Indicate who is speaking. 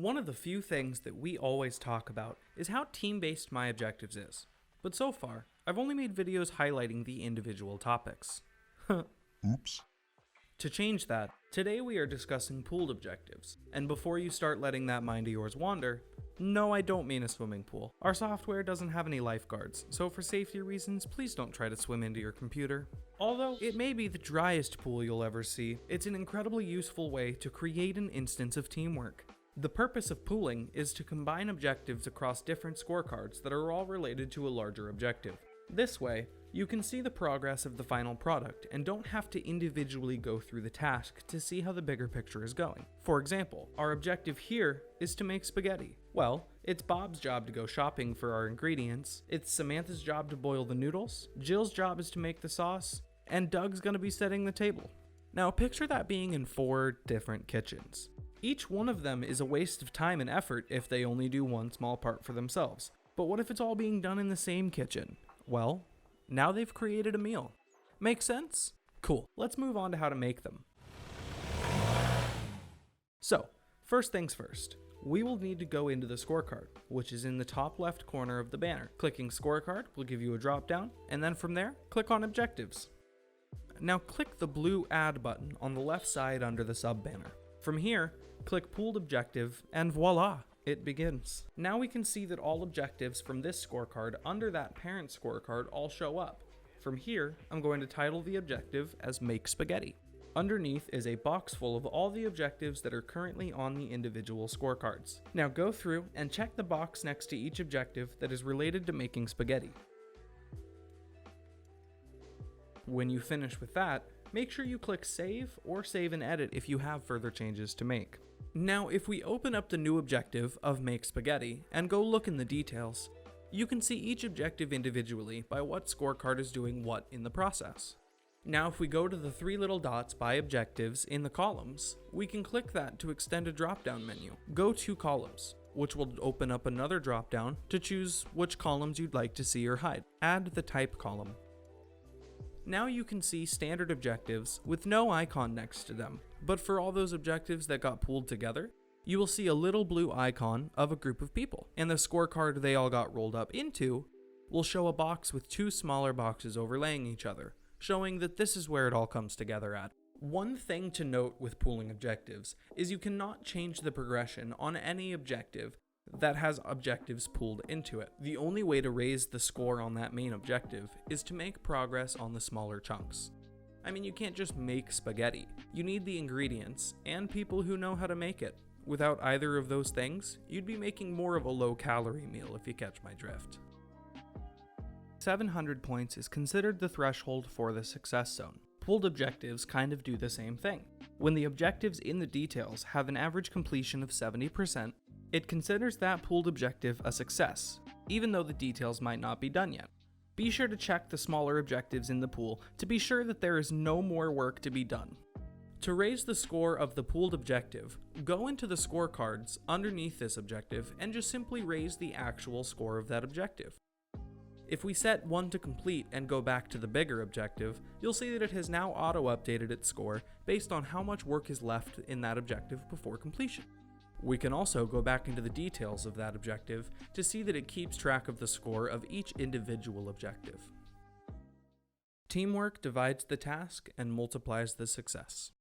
Speaker 1: One of the few things that we always talk about is how team-based MyObjectives is, but so far, I've only made videos highlighting the individual topics.
Speaker 2: Oops.
Speaker 1: To change that, today we are discussing pooled objectives, and before you start letting that mind of yours wander, no, I don't mean a swimming pool. Our software doesn't have any lifeguards, so for safety reasons, please don't try to swim into your computer. Although it may be the driest pool you'll ever see, it's an incredibly useful way to create an instance of teamwork. The purpose of pooling is to combine objectives across different scorecards that are all related to a larger objective. This way, you can see the progress of the final product and don't have to individually go through the task to see how the bigger picture is going. For example, our objective here is to make spaghetti. Well, it's Bob's job to go shopping for our ingredients, it's Samantha's job to boil the noodles, Jill's job is to make the sauce, and Doug's gonna be setting the table. Now picture that being in 4 different kitchens. Each one of them is a waste of time and effort if they only do one small part for themselves. But what if it's all being done in the same kitchen? Well, now they've created a meal. Make sense? Cool. Let's move on to how to make them. So, first things first. We will need to go into the scorecard, which is in the top left corner of the banner. Clicking scorecard will give you a drop down, and then from there, click on objectives. Now click the blue add button on the left side under the sub banner. From here, click pooled objective, and voila, it begins. Now we can see that all objectives from this scorecard under that parent scorecard all show up. From here, I'm going to title the objective as Make Spaghetti. Underneath is a box full of all the objectives that are currently on the individual scorecards. Now go through and check the box next to each objective that is related to making spaghetti. When you finish with that, make sure you click Save or Save and Edit if you have further changes to make. Now, if we open up the new objective of Make Spaghetti and go look in the details, you can see each objective individually by what scorecard is doing what in the process. Now, if we go to the 3 little dots by objectives in the columns, we can click that to extend a drop-down menu. Go to Columns, which will open up another drop-down to choose which columns you'd like to see or hide. Add the Type column. Now you can see standard objectives with no icon next to them, but for all those objectives that got pooled together, you will see a little blue icon of a group of people, and the scorecard they all got rolled up into will show a box with 2 smaller boxes overlaying each other, showing that this is where it all comes together at. One thing to note with pooling objectives is you cannot change the progression on any objective that has objectives pooled into it. The only way to raise the score on that main objective is to make progress on the smaller chunks. I mean, you can't just make spaghetti. You need the ingredients and people who know how to make it. Without either of those things, you'd be making more of a low-calorie meal if you catch my drift. 700 points is considered the threshold for the success zone. Pooled objectives kind of do the same thing. When the objectives in the details have an average completion of 70%, it considers that pooled objective a success, even though the details might not be done yet. Be sure to check the smaller objectives in the pool to be sure that there is no more work to be done. To raise the score of the pooled objective, go into the scorecards underneath this objective and just simply raise the actual score of that objective. If we set 1 to complete and go back to the bigger objective, you'll see that it has now auto-updated its score based on how much work is left in that objective before completion. We can also go back into the details of that objective to see that it keeps track of the score of each individual objective. Teamwork divides the task and multiplies the success.